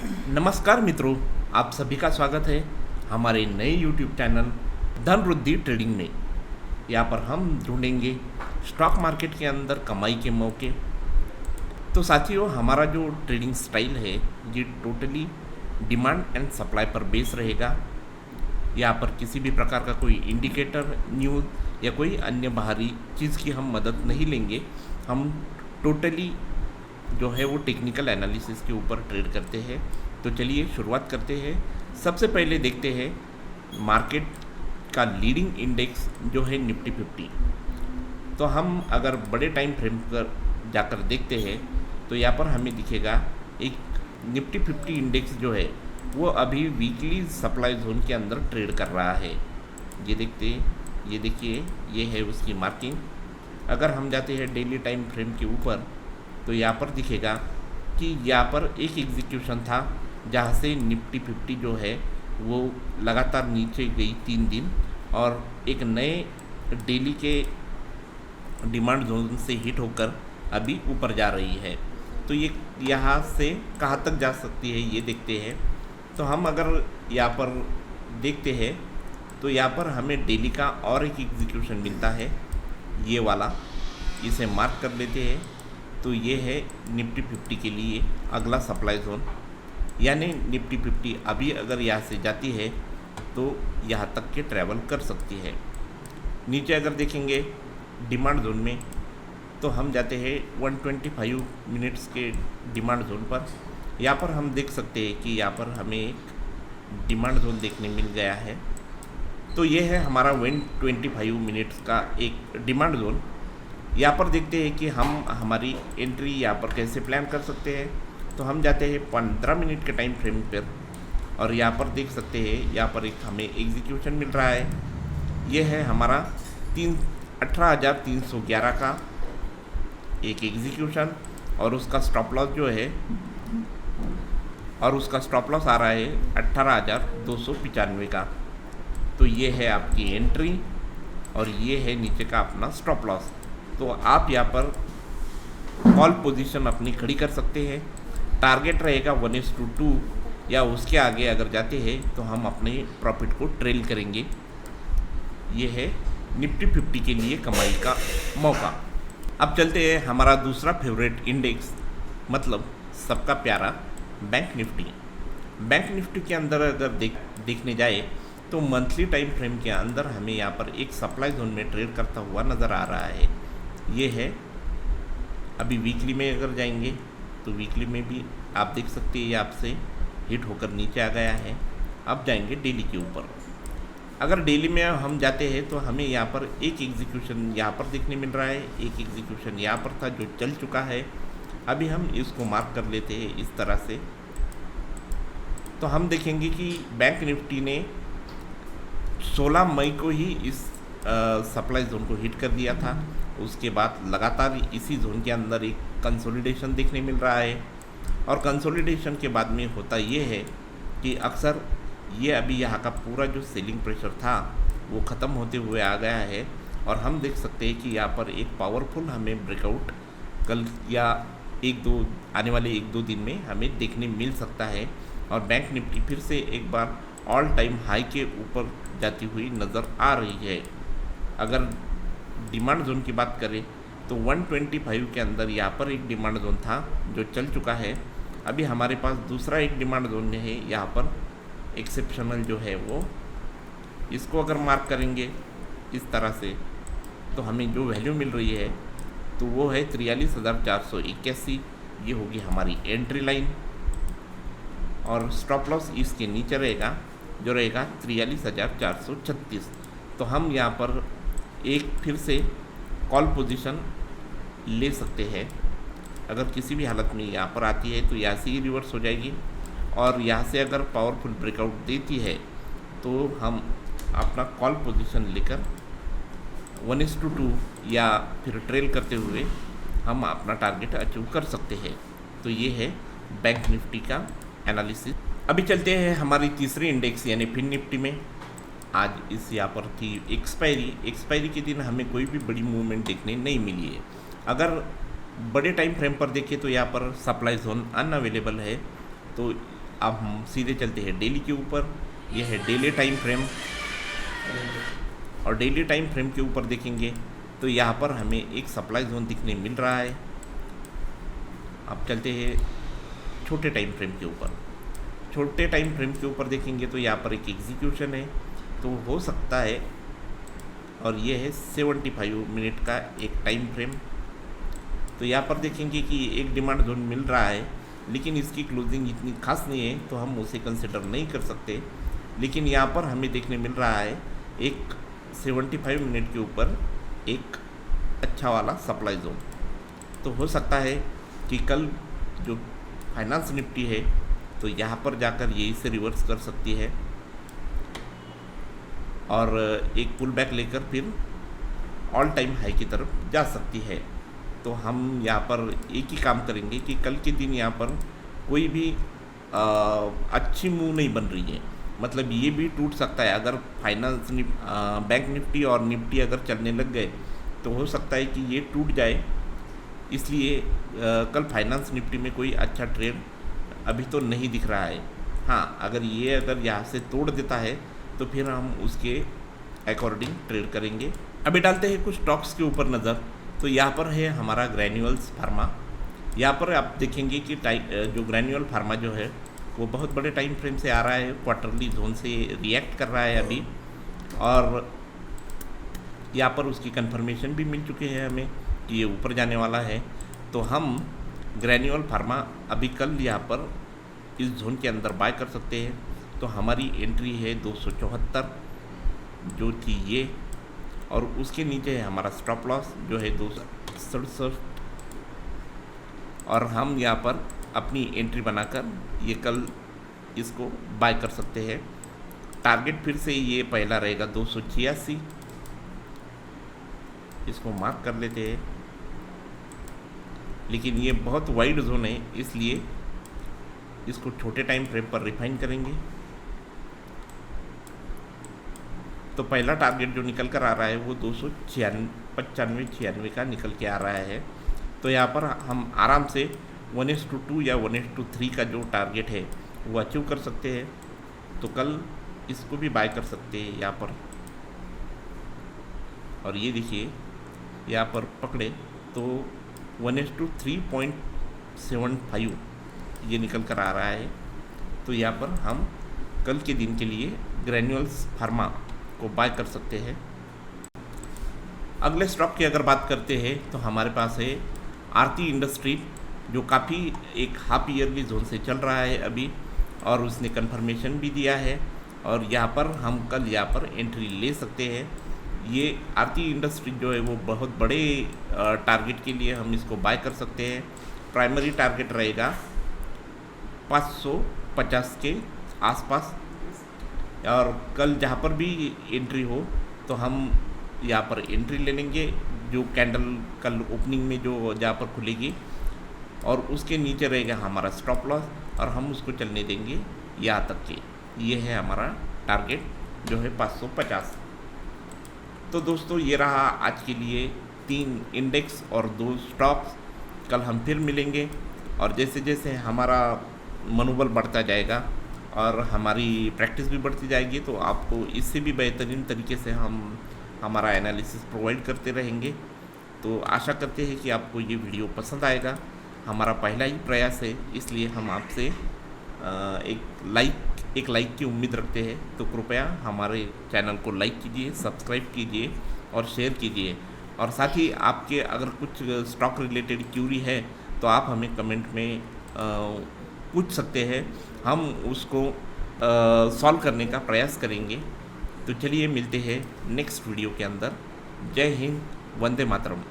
नमस्कार मित्रों, आप सभी का स्वागत है हमारे नए यूट्यूब चैनल धनवृद्धि ट्रेडिंग में। यहाँ पर हम ढूंढेंगे स्टॉक मार्केट के अंदर कमाई के मौके। तो साथियों, हमारा जो ट्रेडिंग स्टाइल है ये टोटली डिमांड एंड सप्लाई पर बेस रहेगा। यहाँ पर किसी भी प्रकार का कोई इंडिकेटर, न्यूज़ या कोई अन्य बाहरी चीज़ की हम मदद नहीं लेंगे। हम टोटली जो है वो टेक्निकल एनालिसिस के ऊपर ट्रेड करते हैं। तो चलिए शुरुआत करते हैं। सबसे पहले देखते हैं मार्केट का लीडिंग इंडेक्स जो है निफ्टी 50। तो हम अगर बड़े टाइम फ्रेम पर जाकर देखते हैं तो यहाँ पर हमें दिखेगा एक निफ्टी 50 इंडेक्स जो है वो अभी वीकली सप्लाई जोन के अंदर ट्रेड कर रहा है। ये देखिए ये है उसकी मार्किंग। अगर हम जाते हैं डेली टाइम फ्रेम के ऊपर तो यहाँ पर दिखेगा कि यहाँ पर एक एग्जीक्यूशन था जहाँ से निफ्टी 50 जो है वो लगातार नीचे गई 3 दिन और एक नए डेली के डिमांड जोन से हिट होकर अभी ऊपर जा रही है। तो ये यहाँ से कहाँ तक जा सकती है ये देखते हैं। तो हम अगर यहाँ पर देखते हैं तो यहाँ पर हमें डेली का और एक एग्जीक्यूशन मिलता है, ये वाला, इसे मार्क कर लेते हैं। तो ये है निफ्टी 50 के लिए अगला सप्लाई जोन, यानी निफ्टी 50 अभी अगर यहाँ से जाती है तो यहाँ तक के ट्रैवल कर सकती है। नीचे अगर देखेंगे डिमांड जोन में तो हम जाते हैं 125 मिनट्स के डिमांड जोन पर। यहाँ पर हम देख सकते हैं कि यहाँ पर हमें एक डिमांड जोन देखने मिल गया है। तो ये है हमारा 125 मिनट्स का एक डिमांड जोन। यहाँ पर देखते हैं कि हम हमारी एंट्री यहाँ पर कैसे प्लान कर सकते हैं। तो हम जाते हैं 15 मिनट के टाइम फ्रेम पर और यहाँ पर देख सकते हैं यहाँ पर एक हमें एग्जीक्यूशन मिल रहा है। ये है हमारा 18,311 का एक एग्जीक्यूशन और उसका स्टॉप लॉस जो है आ रहा है 18,295 का। तो ये है आपकी एंट्री और ये है नीचे का अपना स्टॉप लॉस। तो आप यहाँ पर कॉल पोजीशन अपनी खड़ी कर सकते हैं। टारगेट रहेगा 1:2 या उसके आगे अगर जाते हैं तो हम अपने प्रॉफिट को ट्रेल करेंगे। ये है निफ्टी 50 के लिए कमाई का मौका। अब चलते हैं हमारा दूसरा फेवरेट इंडेक्स, मतलब सबका प्यारा बैंक निफ्टी। बैंक निफ्टी के अंदर अगर देखने जाए तो मंथली टाइम फ्रेम के अंदर हमें यहाँ पर एक सप्लाई जोन में ट्रेड करता हुआ नज़र आ रहा है। ये है। अभी वीकली में अगर जाएंगे तो वीकली में भी आप देख सकते हैं ये आपसे हिट होकर नीचे आ गया है। अब जाएंगे डेली के ऊपर। अगर डेली में हम जाते हैं तो हमें यहाँ पर एक एग्जीक्यूशन यहाँ पर देखने मिल रहा है, एक एग्जीक्यूशन यहाँ पर था जो चल चुका है। अभी हम इसको मार्क कर लेते हैं इस तरह से। तो हम देखेंगे कि बैंक निफ्टी ने 16 मई को ही इस सप्लाई जोन को हिट कर दिया था। उसके बाद लगातार इसी जोन के अंदर एक कंसोलिडेशन देखने मिल रहा है और कंसोलिडेशन के बाद में होता ये है कि अक्सर ये अभी यहाँ का पूरा जो सेलिंग प्रेशर था वो ख़त्म होते हुए आ गया है और हम देख सकते हैं कि यहाँ पर एक पावरफुल हमें ब्रेकआउट कल या आने वाले 1-2 दिन में हमें देखने मिल सकता है और बैंक निफ्टी फिर से एक बार ऑल टाइम हाई के ऊपर जाती हुई नज़र आ रही है। अगर डिमांड जोन की बात करें तो 125 के अंदर यहाँ पर एक डिमांड जोन था जो चल चुका है। अभी हमारे पास दूसरा एक डिमांड जोन है यहाँ पर एक्सेप्शनल जो है वो, इसको अगर मार्क करेंगे इस तरह से तो हमें जो वैल्यू मिल रही है तो वो है 43,481। ये होगी हमारी एंट्री लाइन और स्टॉप लॉस इसके नीचे रहेगा जो रहेगा 43,436। तो हम यहाँ पर एक फिर से कॉल पोजीशन ले सकते हैं। अगर किसी भी हालत में यहाँ पर आती है तो यहाँ से ही रिवर्स हो जाएगी और यहाँ से अगर पावरफुल ब्रेकआउट देती है तो हम अपना कॉल पोजीशन लेकर 1:2 या फिर ट्रेल करते हुए हम अपना टारगेट अचीव कर सकते हैं। तो ये है बैंक निफ्टी का एनालिसिस। अभी चलते हैं हमारी तीसरी इंडेक्स यानी फिन निफ्टी में। आज इस यहाँ पर थी एक्सपायरी के दिन हमें कोई भी बड़ी मूवमेंट देखने नहीं मिली है। अगर बड़े टाइम फ्रेम पर देखें तो यहाँ पर सप्लाई जोन अनअवेलेबल है। तो अब हम सीधे चलते हैं डेली के ऊपर। यह है डेली टाइम फ्रेम, और डेली टाइम फ्रेम के ऊपर देखेंगे तो यहाँ पर हमें एक सप्लाई जोन दिखने मिल रहा है। अब चलते हैं छोटे टाइम फ्रेम के ऊपर। छोटे टाइम फ्रेम के ऊपर देखेंगे तो यहाँ पर एक एग्जीक्यूशन है, तो हो सकता है, और ये है 75 मिनट का एक टाइम फ्रेम। तो यहाँ पर देखेंगे कि एक डिमांड जोन मिल रहा है, लेकिन इसकी क्लोजिंग इतनी खास नहीं है तो हम उसे कंसिडर नहीं कर सकते। लेकिन यहाँ पर हमें देखने मिल रहा है एक 75 मिनट के ऊपर एक अच्छा वाला सप्लाई जोन। तो हो सकता है कि कल जो फाइनेंस निफ्टी है तो यहाँ पर जाकर ये इसे रिवर्स कर सकती है और एक पुल बैक लेकर फिर ऑल टाइम हाई की तरफ जा सकती है। तो हम यहाँ पर एक ही काम करेंगे कि कल के दिन यहाँ पर कोई भी अच्छी मूव नहीं बन रही है, मतलब ये भी टूट सकता है। अगर फाइनेंस बैंक निफ्टी और निफ्टी अगर चलने लग गए तो हो सकता है कि ये टूट जाए, इसलिए कल फाइनेंस निफ्टी में कोई अच्छा ट्रेड अभी तो नहीं दिख रहा है। हाँ, अगर यहाँ से तोड़ देता है तो फिर हम उसके अकॉर्डिंग ट्रेड करेंगे। अभी डालते हैं कुछ स्टॉक्स के ऊपर नज़र। तो यहाँ पर है हमारा ग्रैन्यूल्स फार्मा। यहाँ पर आप देखेंगे कि जो ग्रैन्यूल फार्मा जो है वो बहुत बड़े टाइम फ्रेम से आ रहा है, क्वार्टरली जोन से रिएक्ट कर रहा है अभी, और यहाँ पर उसकी कंफर्मेशन भी मिल चुकी है हमें कि ये ऊपर जाने वाला है। तो हम ग्रैन्यूल फार्मा अभी कल यहाँ पर इस जोन के अंदर बाय कर सकते हैं। तो हमारी एंट्री है 274 जो थी ये, और उसके नीचे है हमारा स्टॉप लॉस जो है 267, और हम यहाँ पर अपनी एंट्री बनाकर ये कल इसको बाय कर सकते हैं। टारगेट फिर से ये पहला रहेगा 286, इसको मार्क कर लेते हैं। लेकिन ये बहुत वाइड जोन है, इसलिए इसको छोटे टाइम फ्रेम पर रिफाइन करेंगे। तो पहला टारगेट जो निकल कर आ रहा है वो 295-96 का निकल के आ रहा है। तो यहाँ पर हम आराम से 1:2 या 1:3 का जो टारगेट है वो अचीव कर सकते हैं। तो कल इसको भी बाय कर सकते हैं यहाँ पर। और ये देखिए यहाँ पर पकड़े तो 1:3.75 ये निकल कर आ रहा है। तो यहाँ पर हम कल के दिन के लिए ग्रैन्यूल्स फार्मा को बाय कर सकते हैं। अगले स्टॉक की अगर बात करते हैं तो हमारे पास है आरती इंडस्ट्री, जो काफ़ी एक हाफ ईयरली जोन से चल रहा है अभी, और उसने कंफर्मेशन भी दिया है, और यहाँ पर हम कल यहाँ पर एंट्री ले सकते हैं। ये आरती इंडस्ट्री जो है वो बहुत बड़े टारगेट के लिए हम इसको बाय कर सकते हैं। प्राइमरी टारगेट रहेगा 550 के आसपास, और कल जहाँ पर भी एंट्री हो तो हम यहाँ पर एंट्री ले लेंगे, जो कैंडल कल ओपनिंग में जो जहाँ पर खुलेगी, और उसके नीचे रहेगा हमारा स्टॉप लॉस, और हम उसको चलने देंगे यहाँ तक के। ये है हमारा टारगेट जो है 550। तो दोस्तों ये रहा आज के लिए 3 इंडेक्स और 2 स्टॉक्स। कल हम फिर मिलेंगे, और जैसे जैसे हमारा मनोबल बढ़ता जाएगा और हमारी प्रैक्टिस भी बढ़ती जाएगी तो आपको इससे भी बेहतरीन तरीके से हम हमारा एनालिसिस प्रोवाइड करते रहेंगे। तो आशा करते हैं कि आपको ये वीडियो पसंद आएगा। हमारा पहला ही प्रयास है, इसलिए हम आपसे एक लाइक की उम्मीद रखते हैं। तो कृपया हमारे चैनल को लाइक कीजिए, सब्सक्राइब कीजिए और शेयर कीजिए। और साथ ही आपके अगर कुछ स्टॉक रिलेटेड क्यूरी है तो आप हमें कमेंट में पूछ सकते हैं, हम उसको सॉल्व करने का प्रयास करेंगे। तो चलिए मिलते हैं नेक्स्ट वीडियो के अंदर। जय हिंद, वंदे मातरम।